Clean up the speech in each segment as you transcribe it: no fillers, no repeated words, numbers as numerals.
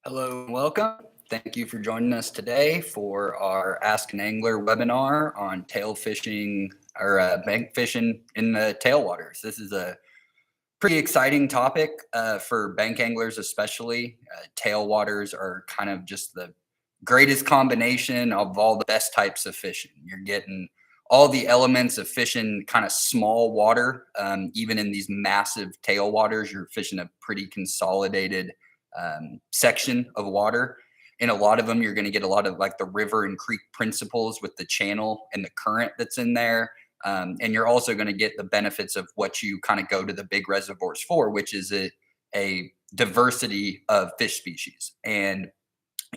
Hello and welcome. Thank you for joining us today for our Ask an Angler webinar on tail fishing or bank fishing in the tailwaters. This is a pretty exciting topic for bank anglers, especially. Tailwaters are kind of just the greatest combination of all the best types of fishing. You're getting all the elements of fishing kind of small water. Even in these massive tailwaters, you're fishing a pretty consolidated section of water. In a lot of them, you're going to get a lot of like the river and creek principles with the channel and the current that's in there. And you're also going to get the benefits of what you kind of go to the big reservoirs for, which is a diversity of fish species. And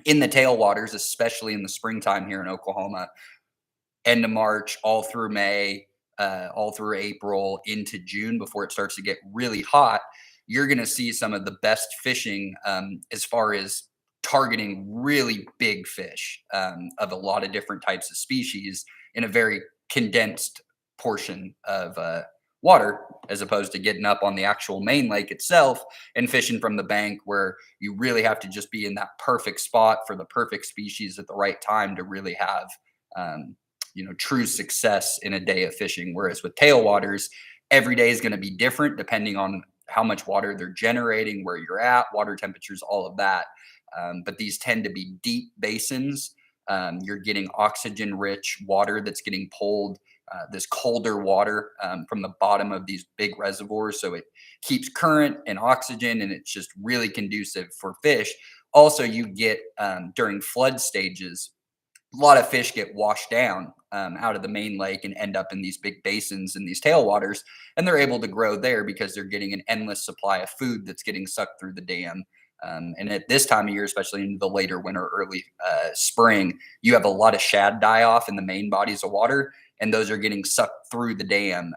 in the tailwaters, especially in the springtime here in Oklahoma, end of March, all through May, all through April into June before it starts to get really hot, you're going to see some of the best fishing as far as targeting really big fish of a lot of different types of species in a very condensed portion of water, as opposed to getting up on the actual main lake itself and fishing from the bank, where you really have to just be in that perfect spot for the perfect species at the right time to really have true success in a day of fishing. Whereas with tailwaters, every day is going to be different depending on how much water they're generating, where you're at, water temperatures, all of that. But these tend to be deep basins. You're getting oxygen rich water that's getting pulled, this colder water from the bottom of these big reservoirs. So it keeps current and oxygen, and it's just really conducive for fish. Also, you get during flood stages, a lot of fish get washed down out of the main lake and end up in these big basins and these tailwaters, and they're able to grow there because they're getting an endless supply of food that's getting sucked through the dam. And at this time of year, especially in the later winter, early spring, you have a lot of shad die off in the main bodies of water, and those are getting sucked through the dam.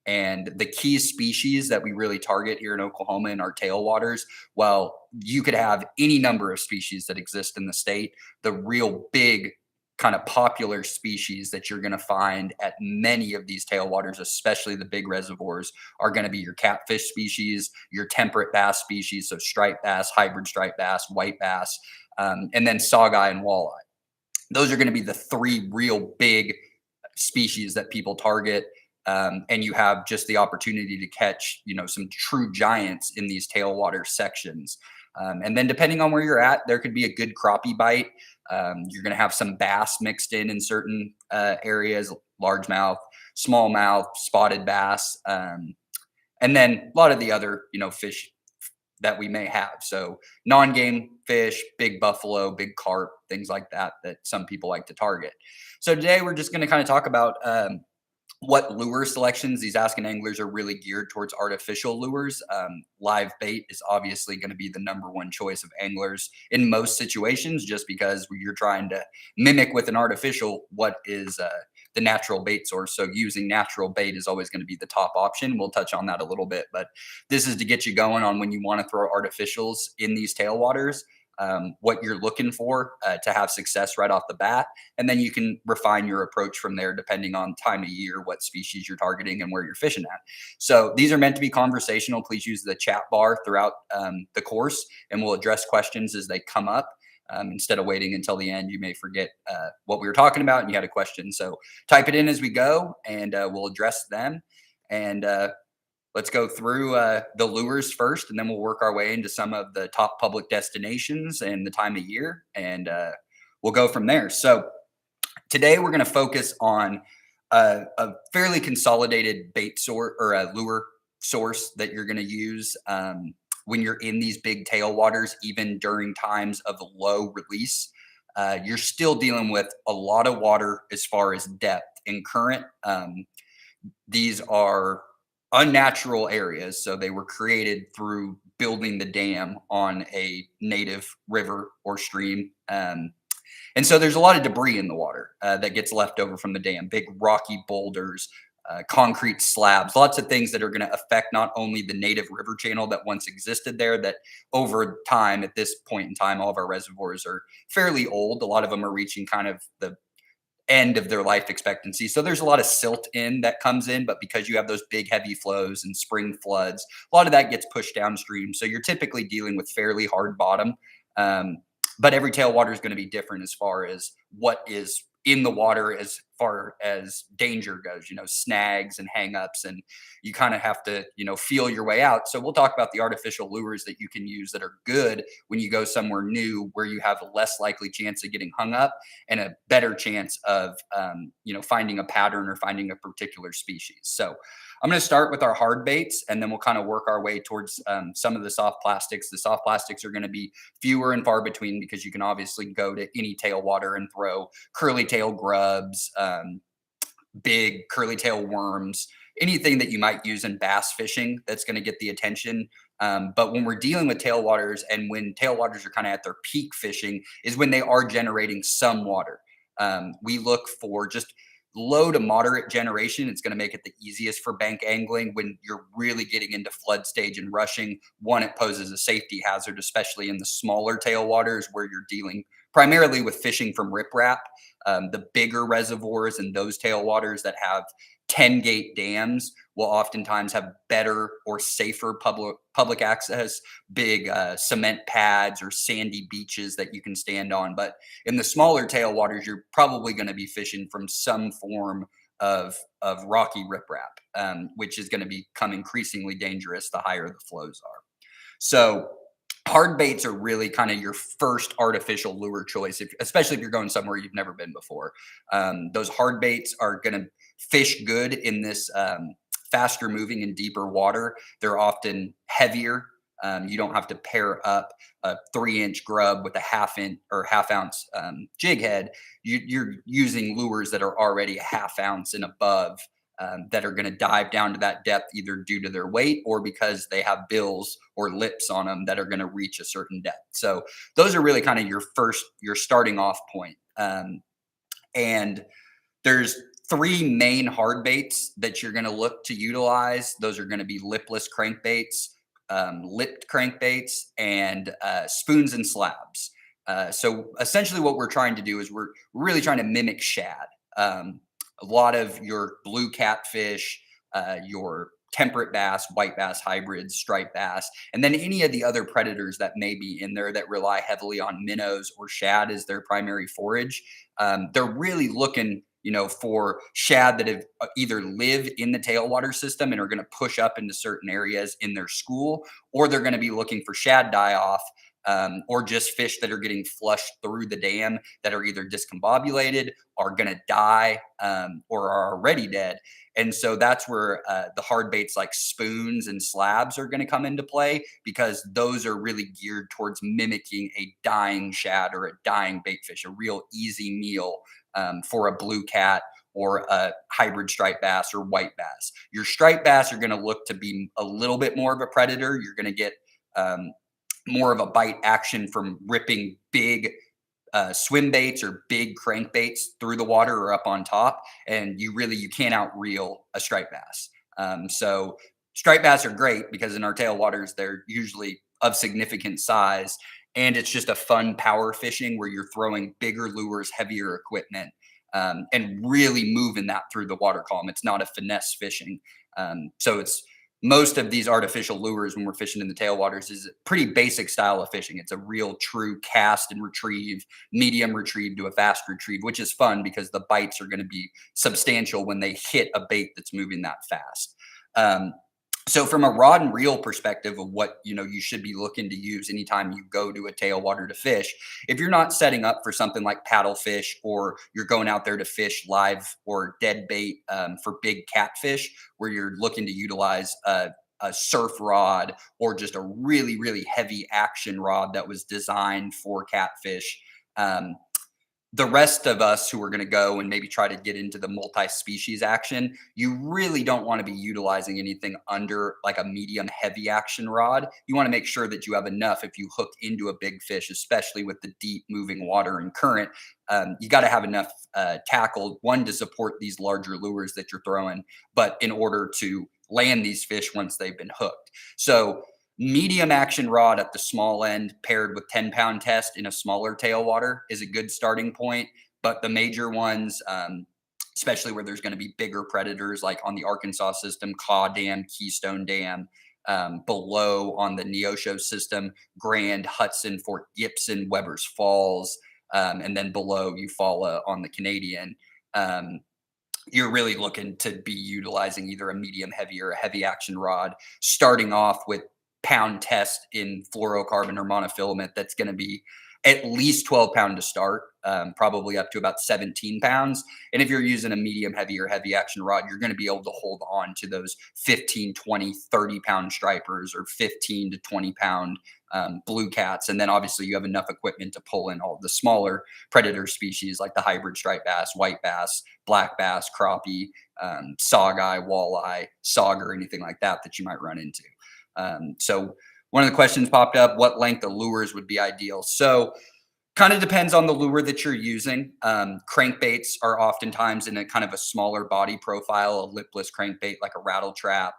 And the key species that we really target here in Oklahoma in our tailwaters, well, you could have any number of species that exist in the state. The real big kind of popular species that you're going to find at many of these tailwaters, especially the big reservoirs, are going to be your catfish species, your temperate bass species, so striped bass, hybrid striped bass, white bass, and then saugeye and walleye. Those are going to be the three real big species that people target. And you have just the opportunity to catch, some true giants in these tailwater sections. And then depending on where you're at, there could be a good crappie bite. You're going to have some bass mixed in certain areas, largemouth, smallmouth, spotted bass, and then a lot of the other, fish that we may have. So non-game fish, big buffalo, big carp, things like that some people like to target. So today we're just going to kind of talk about what lure selections. These asking anglers are really geared towards artificial lures. Live bait is obviously going to be the number one choice of anglers in most situations, just because you're trying to mimic with an artificial what is the natural bait source. So using natural bait is always going to be the top option. We'll touch on that a little bit, but this is to get you going on when you want to throw artificials in these tailwaters. What you're looking for to have success right off the bat. And then you can refine your approach from there, depending on time of year, what species you're targeting, and where you're fishing at. So these are meant to be conversational. Please use the chat bar throughout the course, and we'll address questions as they come up. Instead of waiting until the end, you may forget what we were talking about and you had a question. So type it in as we go, and we'll address them. And let's go through the lures first, and then we'll work our way into some of the top public destinations and the time of year, and we'll go from there. So today we're going to focus on a fairly consolidated bait source or a lure source that you're going to use when you're in these big tailwaters, even during times of low release. You're still dealing with a lot of water as far as depth and current. These are unnatural areas. So they were created through building the dam on a native river or stream. And so there's a lot of debris in the water that gets left over from the dam, big rocky boulders, concrete slabs, lots of things that are going to affect not only the native river channel that once existed there, that over time, at this point in time, all of our reservoirs are fairly old. A lot of them are reaching kind of the end of their life expectancy. So there's a lot of silt in that comes in, but because you have those big heavy flows and spring floods, a lot of that gets pushed downstream. So you're typically dealing with fairly hard bottom. Um, but every tailwater is going to be different as far as what is in the water as far as danger goes, snags and hangups, and you kind of have to, feel your way out. So we'll talk about the artificial lures that you can use that are good when you go somewhere new where you have a less likely chance of getting hung up and a better chance of, finding a pattern or finding a particular species. So I'm going to start with our hard baits, and then we'll kind of work our way towards some of the soft plastics. The soft plastics are going to be fewer and far between because you can obviously go to any tailwater and throw curly tail grubs, big curly tail worms, anything that you might use in bass fishing that's going to get the attention. But when we're dealing with tailwaters, and when tailwaters are kind of at their peak fishing, is when they are generating some water. We look for just low to moderate generation. It's going to make it the easiest for bank angling when you're really getting into flood stage and rushing. One, it poses a safety hazard, especially in the smaller tailwaters where you're dealing primarily with fishing from riprap. The bigger reservoirs and those tailwaters that have 10 gate dams will oftentimes have better or safer public access, big cement pads or sandy beaches that you can stand on. But in the smaller tailwaters, you're probably going to be fishing from some form of rocky riprap, which is going to become increasingly dangerous the higher the flows are. So hard baits are really kind of your first artificial lure choice, especially if you're going somewhere you've never been before. Those hard baits are going to fish good in this faster moving and deeper water. They're often heavier. You don't have to pair up a 3-inch grub with a half ounce jig head. You're using lures that are already a half ounce and above, that are going to dive down to that depth either due to their weight or because they have bills or lips on them that are going to reach a certain depth. So those are really kind of your starting off point. And there's 3 main hard baits that you're going to look to utilize. Those are going to be lipless crankbaits, lipped crankbaits, and spoons and slabs. So essentially what we're trying to do is we're really trying to mimic shad. A lot of your blue catfish, your temperate bass, white bass hybrids, striped bass, and then any of the other predators that may be in there that rely heavily on minnows or shad as their primary forage. They're really looking, for shad that have either live in the tailwater system and are going to push up into certain areas in their school, or they're going to be looking for shad die off, or just fish that are getting flushed through the dam that are either discombobulated, are going to die, or are already dead. And so that's where the hard baits like spoons and slabs are going to come into play, because those are really geared towards mimicking a dying shad or a dying bait fish, a real easy meal for a blue cat or a hybrid striped bass or white bass. Your striped bass are going to look to be a little bit more of a predator. You're going to get more of a bite action from ripping big swim baits or big crankbaits through the water or up on top, and you can't outreel a striped bass. So striped bass are great because in our tailwaters they're usually of significant size, and it's just a fun power fishing where you're throwing bigger lures, heavier equipment, and really moving that through the water column. It's not a finesse fishing. So it's most of these artificial lures when we're fishing in the tailwaters is a pretty basic style of fishing. It's a real true cast and retrieve, medium retrieve to a fast retrieve, which is fun because the bites are going to be substantial when they hit a bait that's moving that fast. So from a rod and reel perspective of what you should be looking to use anytime you go to a tailwater to fish, if you're not setting up for something like paddlefish, or you're going out there to fish live or dead bait for big catfish, where you're looking to utilize a surf rod or just a really, really heavy action rod that was designed for catfish. The rest of us who are going to go and maybe try to get into the multi-species action, you really don't want to be utilizing anything under like a medium heavy action rod. You want to make sure that you have enough if you hook into a big fish, especially with the deep moving water and current. You got to have enough tackle, one, to support these larger lures that you're throwing, but in order to land these fish once they've been hooked. So medium action rod at the small end paired with 10-pound test in a smaller tailwater is a good starting point. But the major ones, especially where there's going to be bigger predators like on the Arkansas system, Caw Dam, Keystone Dam, below on the Neosho system, Grand, Hudson, Fort Gibson, Weber's Falls, and then below Eufaula on the Canadian. Um, you're really looking to be utilizing either a medium heavy or a heavy action rod, starting off with pound test in fluorocarbon or monofilament. That's going to be at least 12 pound to start, probably up to about 17 pounds. And if you're using a medium heavy or heavy action rod, you're going to be able to hold on to those 15, 20, 30 pound stripers or 15 to 20 pound blue cats. And then obviously you have enough equipment to pull in all the smaller predator species like the hybrid striped bass, white bass, black bass, crappie, saugeye, walleye, sauger, anything like that that you might run into. So one of the questions popped up, what length of lures would be ideal? So kind of depends on the lure that you're using. Crankbaits are oftentimes in a kind of a smaller body profile, a lipless crankbait like a rattle trap,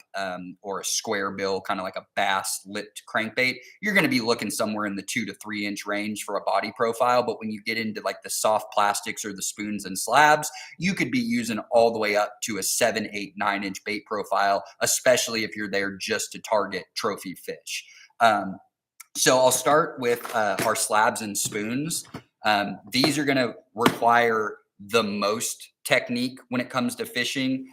or a square bill, kind of like a bass lipped crankbait. You're going to be looking somewhere in the 2 to 3 inch range for a body profile. But when you get into like the soft plastics or the spoons and slabs, you could be using all the way up to a 7, 8, 9 inch bait profile, especially if you're there just to target trophy fish. So I'll start with our slabs and spoons. These are going to require the most technique when it comes to fishing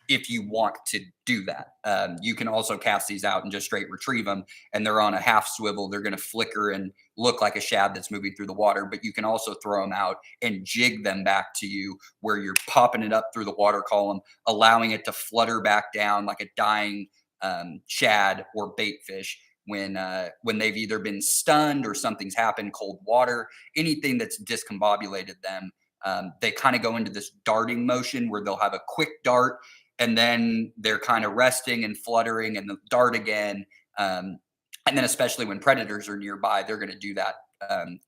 if you want to do that. You can also cast these out and just straight retrieve them, and they're on a half swivel. They're going to flicker and look like a shad that's moving through the water, but you can also throw them out and jig them back to you where you're popping it up through the water column, allowing it to flutter back down like a dying shad or bait fish when they've either been stunned or something's happened, cold water, anything that's discombobulated them. They kind of go into this darting motion where they'll have a quick dart and then they're kind of resting and fluttering and they'll dart again. And then especially when predators are nearby, they're going to do that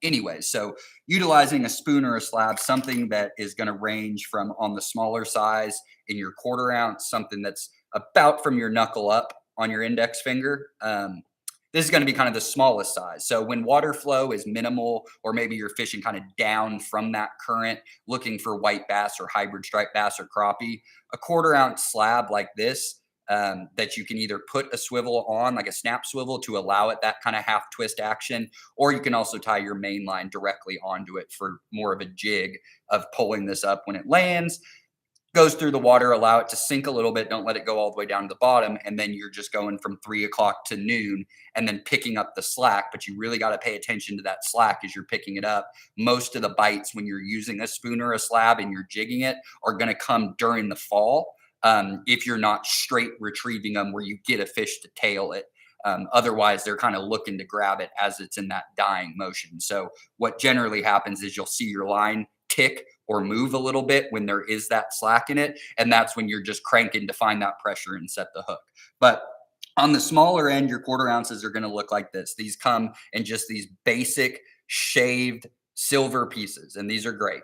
anyway. So utilizing a spoon or a slab, something that is going to range from on the smaller size in your 1/4 ounce, something that's about from your knuckle up on your index finger. This is going to be kind of the smallest size. So when water flow is minimal, or maybe you're fishing kind of down from that current, looking for white bass or hybrid striped bass or crappie, a 1/4 ounce slab like this that you can either put a swivel on, like a snap swivel, to allow it that kind of half twist action, or you can also tie your main line directly onto it for more of a jig of pulling this up when it lands, goes through the water, allow it to sink a little bit, don't let it go all the way down to the bottom, and then you're just going from 3 o'clock to noon and then picking up the slack. But you really got to pay attention to that slack as you're picking it up. Most of the bites when you're using a spoon or a slab and you're jigging it are going to come during the fall, if you're not straight retrieving them where you get a fish to tail it. Otherwise, they're kind of looking to grab it as it's in that dying motion. So what generally happens is you'll see your line tick or move a little bit when there is that slack in it. And that's when you're just cranking to find that pressure and set the hook. But on the smaller end, your 1/4 ounces are going to look like this. These come in just these basic shaved silver pieces, and these are great.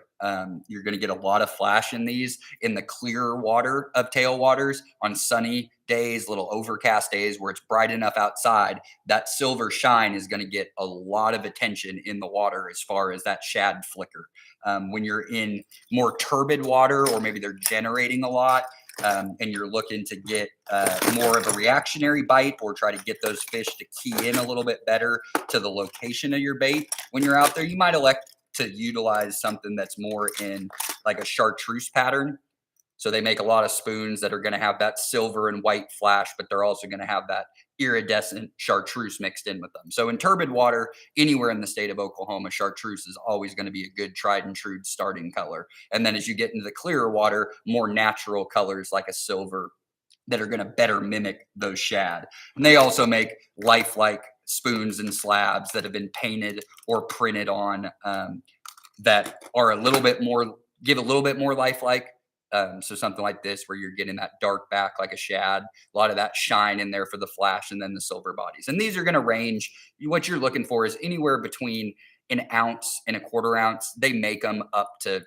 You're going to get a lot of flash in these in the clearer water of tailwaters on sunny days, little overcast days where it's bright enough outside. That silver shine is going to get a lot of attention in the water as far as that shad flicker. When you're in more turbid water, or maybe they're generating a lot, and you're looking to get more of a reactionary bite or try to get those fish to key in a little bit better to the location of your bait when you're out there, you might elect to utilize something that's more in like a chartreuse pattern. So they make a lot of spoons that are going to have that silver and white flash, but they're also going to have that iridescent chartreuse mixed in with them. So in turbid water, anywhere in the state of Oklahoma, chartreuse is always going to be a good tried and true starting color. And then as you get into the clearer water, more natural colors like a silver that are going to better mimic those shad. And they also make lifelike spoons and slabs that have been painted or printed on, that are a little bit more, give a little bit more lifelike. So something like this, where you're getting that dark back like a shad, a lot of that shine in there for the flash, and then the silver bodies. And these are going to range. What you're looking for is anywhere between an ounce and a 1/4 ounce. They make them up to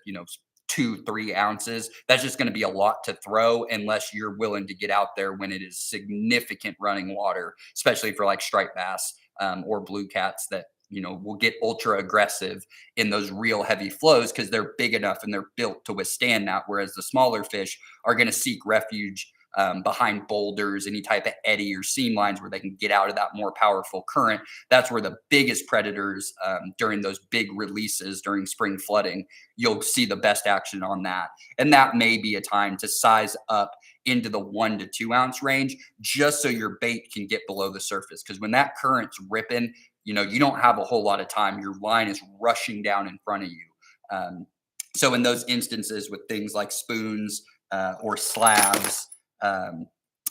2, 3 ounces. That's just going to be a lot to throw unless you're willing to get out there when it is significant running water, especially for like striped bass or blue cats that will get ultra aggressive in those real heavy flows because they're big enough and they're built to withstand that. Whereas the smaller fish are going to seek refuge behind boulders, any type of eddy or seam lines where they can get out of that more powerful current. That's where the biggest predators during those big releases during spring flooding, you'll see the best action on that. And that may be a time to size up into the 1 to 2 ounce range, just so your bait can get below the surface. Because when that current's ripping, you don't have a whole lot of time. Your line is rushing down in front of you. So in those instances with things like spoons or slabs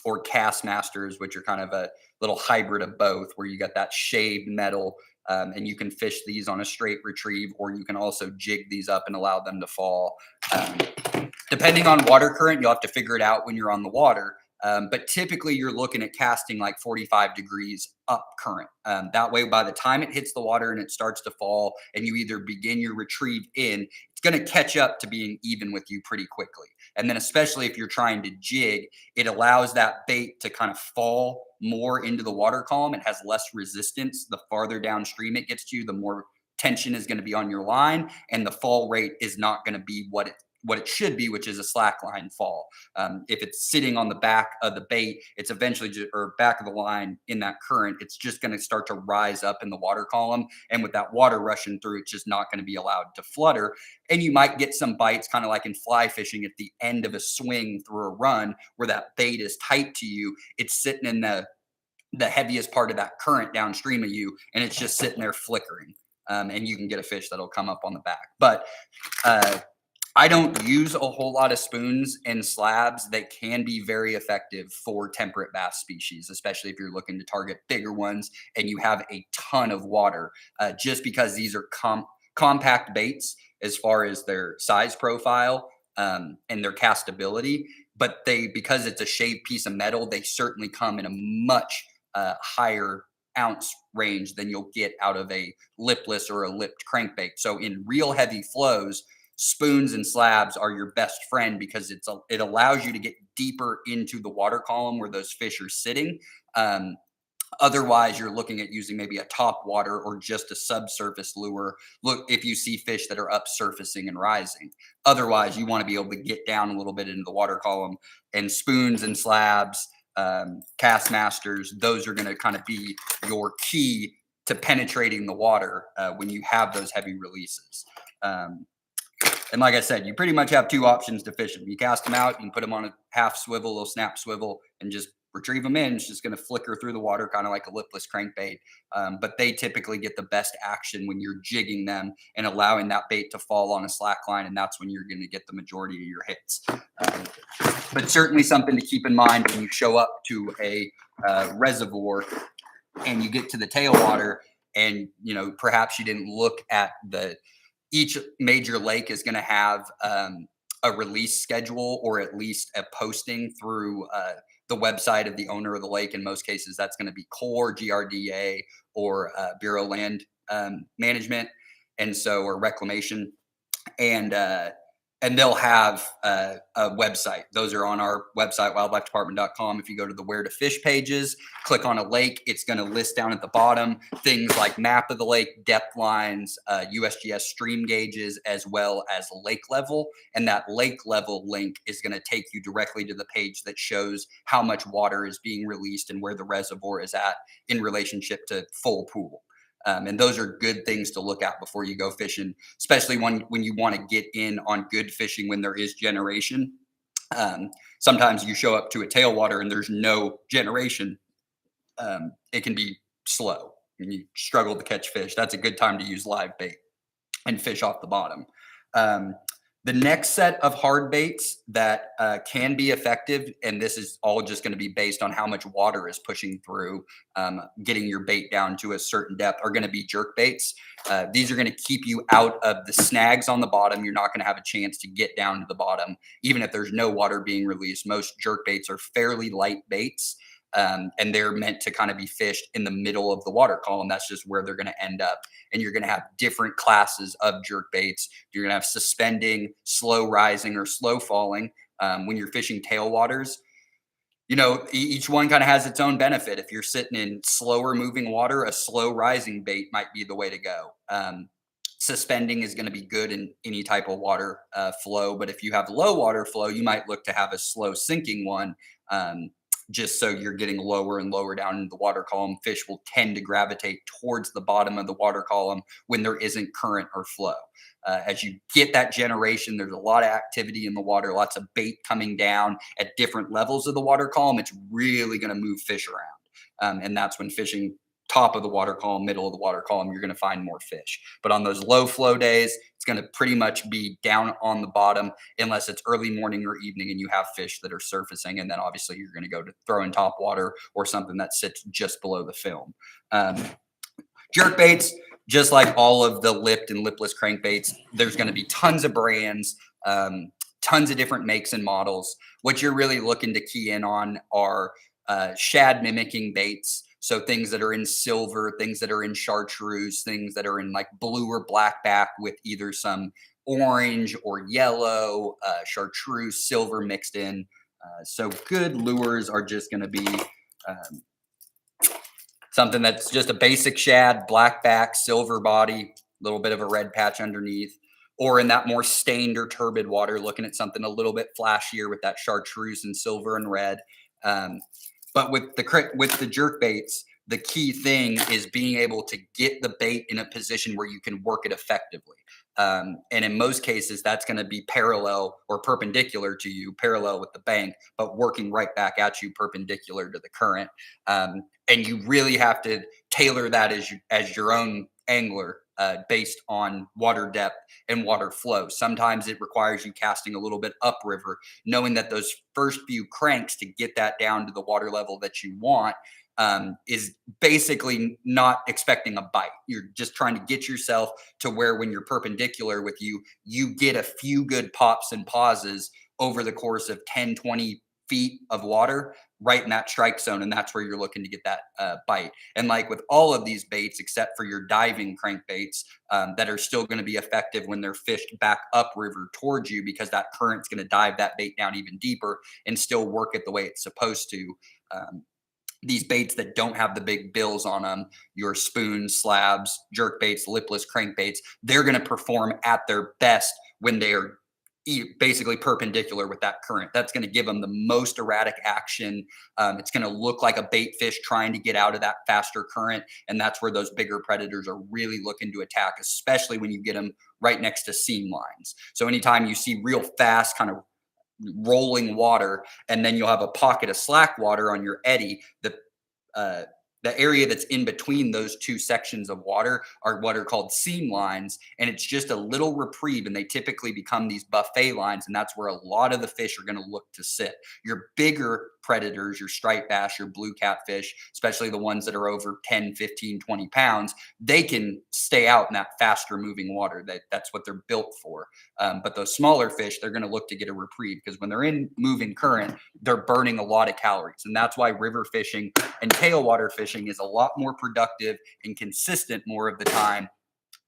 or cast masters, which are kind of a little hybrid of both, where you got that shaved metal, and you can fish these on a straight retrieve, or you can also jig these up and allow them to fall. Depending on water current, you'll have to figure it out when you're on the water. But typically you're looking at casting like 45 degrees up current. That way, by the time it hits the water and it starts to fall and you either begin your retrieve in, it's going to catch up to being even with you pretty quickly. And then especially if you're trying to jig, it allows that bait to kind of fall more into the water column. It has less resistance. The farther downstream it gets to you, the more tension is going to be on your line, and the fall rate is not going to be what it should be, which is a slack line fall. If it's sitting on the back of the bait, it's eventually or back of the line in that current, it's just going to start to rise up in the water column. And with that water rushing through, it's just not going to be allowed to flutter. And you might get some bites, kind of like in fly fishing at the end of a swing through a run where that bait is tight to you. It's sitting in the heaviest part of that current downstream of you, and it's just sitting there flickering. And you can get a fish that'll come up on the back. But I don't use a whole lot of spoons and slabs that can be very effective for temperate bass species, especially if you're looking to target bigger ones and you have a ton of water, just because these are compact baits as far as their size profile and their castability. But because it's a shaved piece of metal, they certainly come in a much higher ounce range than you'll get out of a lipless or a lipped crankbait. So in real heavy flows, spoons and slabs are your best friend because it allows you to get deeper into the water column where those fish are sitting. Otherwise, you're looking at using maybe a top water or just a subsurface lure. Look, if you see fish that are up surfacing and rising. Otherwise, you want to be able to get down a little bit into the water column, and spoons and slabs, cast masters, those are going to kind of be your key to penetrating the water when you have those heavy releases. And like I said, you pretty much have two options to fish them. You cast them out, you can put them on a half swivel, little snap swivel, and just retrieve them in. It's just going to flicker through the water, kind of like a lipless crankbait. But they typically get the best action when you're jigging them and allowing that bait to fall on a slack line, and that's when you're going to get the majority of your hits. But certainly something to keep in mind when you show up to a reservoir and you get to the tailwater, and perhaps you didn't look at each major lake is going to have a release schedule, or at least a posting through the website of the owner of the lake. In most cases, that's going to be Corps, GRDA, or Bureau of Land Management, or Reclamation, and they'll have a website. Those are on our website, wildlifedepartment.com. If you go to the where to fish pages, click on a lake, it's going to list down at the bottom things like map of the lake, depth lines, USGS stream gauges, as well as lake level. And that lake level link is going to take you directly to the page that shows how much water is being released and where the reservoir is at in relationship to full pool. And those are good things to look at before you go fishing, especially when you want to get in on good fishing when there is generation. Sometimes you show up to a tailwater and there's no generation. It can be slow and you struggle to catch fish. That's a good time to use live bait and fish off the bottom. The next set of hard baits that can be effective, and this is all just going to be based on how much water is pushing through, getting your bait down to a certain depth, are going to be jerk baits. These are going to keep you out of the snags on the bottom. You're not going to have a chance to get down to the bottom, even if there's no water being released. Most jerk baits are fairly light baits. And they're meant to kind of be fished in the middle of the water column. That's just where they're going to end up. And you're going to have different classes of jerk baits. You're going to have suspending, slow rising, or slow falling. When you're fishing tailwaters, each one kind of has its own benefit. If you're sitting in slower moving water, a slow rising bait might be the way to go. Suspending is going to be good in any type of water flow. But if you have low water flow, you might look to have a slow sinking one. Um, just so you're getting lower and lower down in the water column, fish will tend to gravitate towards the bottom of the water column when there isn't current or flow. As you get that generation, there's a lot of activity in the water, lots of bait coming down at different levels of the water column. It's really going to move fish around. And that's when fishing top of the water column, middle of the water column, you're going to find more fish. But on those low flow days, it's going to pretty much be down on the bottom unless it's early morning or evening and you have fish that are surfacing. And then obviously you're going to go to throw in top water or something that sits just below the film. Jerk baits, just like all of the lipped and lipless crankbaits, there's going to be tons of brands, tons of different makes and models. What you're really looking to key in on are shad mimicking baits. So things that are in silver, things that are in chartreuse, things that are in like blue or black back with either some orange or yellow, chartreuse, silver mixed in. So good lures are just going to be um, something that's just a basic shad, black back, silver body, a little bit of a red patch underneath, or in that more stained or turbid water, looking at something a little bit flashier with that chartreuse and silver and red. Um, but with the jerk baits, the key thing is being able to get the bait in a position where you can work it effectively. And in most cases, that's going to be parallel or perpendicular to you, parallel with the bank, but working right back at you, perpendicular to the current. And you really have to tailor that as your own angler based on water depth and water flow. Sometimes it requires you casting a little bit upriver, knowing that those first few cranks to get that down to the water level that you want is basically not expecting a bite. You're just trying to get yourself to where when you're perpendicular with you, you get a few good pops and pauses over the course of 10, 20 feet of water right in that strike zone. And that's where you're looking to get that bite. And like with all of these baits, except for your diving crankbaits that are still going to be effective when they're fished back upriver towards you, because that current's going to dive that bait down even deeper and still work it the way it's supposed to. These baits that don't have the big bills on them, your spoons, slabs, jerk baits, lipless crankbaits, they're going to perform at their best when they are basically perpendicular with that current. That's going to give them the most erratic action. It's going to look like a bait fish trying to get out of that faster current. And that's where those bigger predators are really looking to attack, especially when you get them right next to seam lines. So anytime you see real fast kind of rolling water, and then you'll have a pocket of slack water on your eddy. The area that's in between those two sections of water are what are called seam lines, and it's just a little reprieve, and they typically become these buffet lines, and that's where a lot of the fish are going to look to sit. Your bigger predators, your striped bass, your blue catfish, especially the ones that are over 10, 15, 20 pounds, they can stay out in that faster moving water. That's what they're built for. But those smaller fish, they're going to look to get a reprieve, because when they're in moving current, they're burning a lot of calories. And that's why river fishing and tailwater fishing is a lot more productive and consistent more of the time,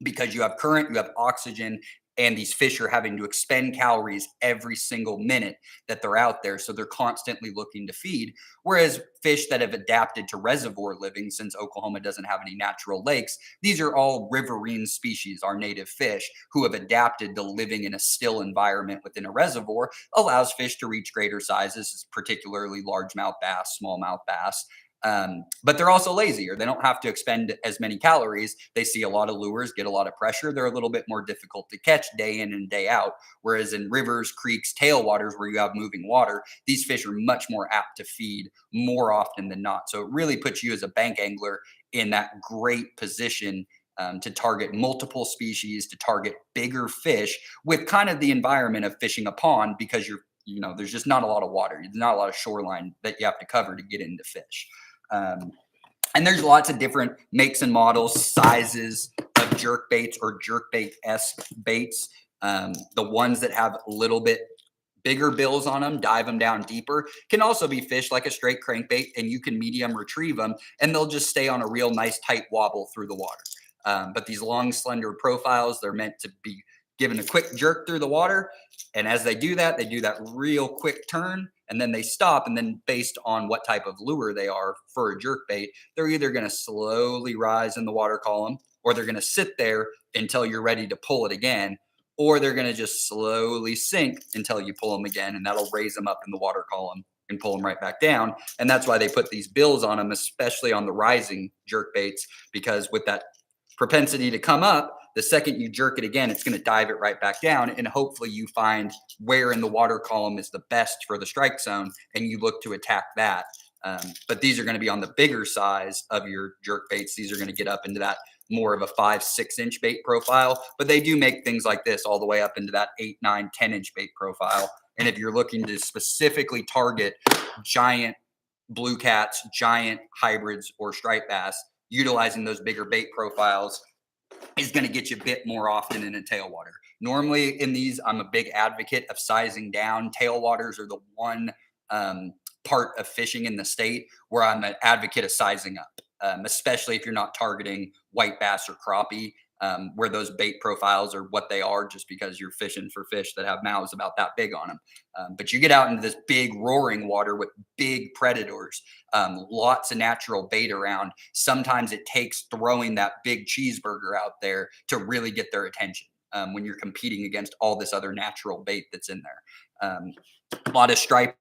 because you have current, you have oxygen, and these fish are having to expend calories every single minute that they're out there. So they're constantly looking to feed. Whereas fish that have adapted to reservoir living, since Oklahoma doesn't have any natural lakes, these are all riverine species, our native fish, who have adapted to living in a still environment within a reservoir, allows fish to reach greater sizes, particularly largemouth bass, smallmouth bass. But they're also lazier. They don't have to expend as many calories. They see a lot of lures, get a lot of pressure. They're a little bit more difficult to catch day in and day out. Whereas in rivers, creeks, tailwaters, where you have moving water, these fish are much more apt to feed more often than not. So it really puts you as a bank angler in that great position to target multiple species, to target bigger fish with kind of the environment of fishing a pond, because there's just not a lot of water. There's not a lot of shoreline that you have to cover to get into fish. And there's lots of different makes and models, sizes of jerk baits or jerk bait-esque baits. The ones that have a little bit bigger bills on them, dive them down deeper, can also be fished like a straight crankbait, and you can medium retrieve them, and they'll just stay on a real nice tight wobble through the water. But these long, slender profiles, they're meant to be given a quick jerk through the water. And as they do that real quick turn, and then they stop. And then based on what type of lure they are for a jerk bait, they're either going to slowly rise in the water column, or they're going to sit there until you're ready to pull it again, or they're going to just slowly sink until you pull them again, and that'll raise them up in the water column and pull them right back down. And that's why they put these bills on them, especially on the rising jerk baits, because with that propensity to come up, the second you jerk it again, it's going to dive it right back down. And hopefully you find where in the water column is the best for the strike zone and you look to attack that. But these are going to be on the bigger size of your jerk baits. These are going to get up into that more of a 5-6 inch bait profile, but they do make things like this all the way up into that 8-9-10 inch bait profile. And if you're looking to specifically target giant blue cats, giant hybrids, or striped bass, utilizing those bigger bait profiles is going to get you bit more often in a tailwater. Normally in these, I'm a big advocate of sizing down. Tailwaters are the one part of fishing in the state where I'm an advocate of sizing up, especially if you're not targeting white bass or crappie, where those bait profiles are what they are just because you're fishing for fish that have mouths about that big on them. But you get out into this big roaring water with big predators, lots of natural bait around. Sometimes it takes throwing that big cheeseburger out there to really get their attention when you're competing against all this other natural bait that's in there. A lot of stripe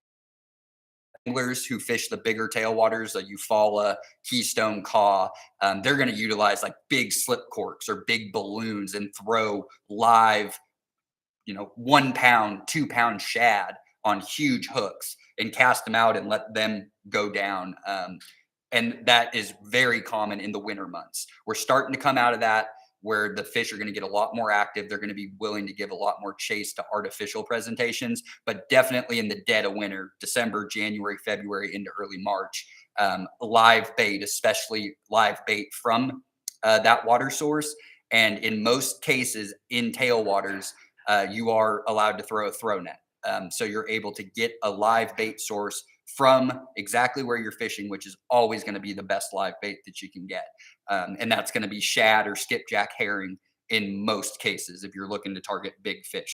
anglers who fish the bigger tailwaters, like Eufaula, Keystone Caw, they're going to utilize like big slip corks or big balloons and throw live, 1 pound, 2 pound shad on huge hooks and cast them out and let them go down. And that is very common in the winter months. We're starting to come out of that where the fish are going to get a lot more active. They're going to be willing to give a lot more chase to artificial presentations, but definitely in the dead of winter, December, January, February into early March, live bait, especially live bait from that water source. And in most cases in tailwaters, you are allowed to throw a throw net. So you're able to get a live bait source from exactly where you're fishing, which is always going to be the best live bait that you can get. And that's going to be shad or skipjack herring in most cases if you're looking to target big fish.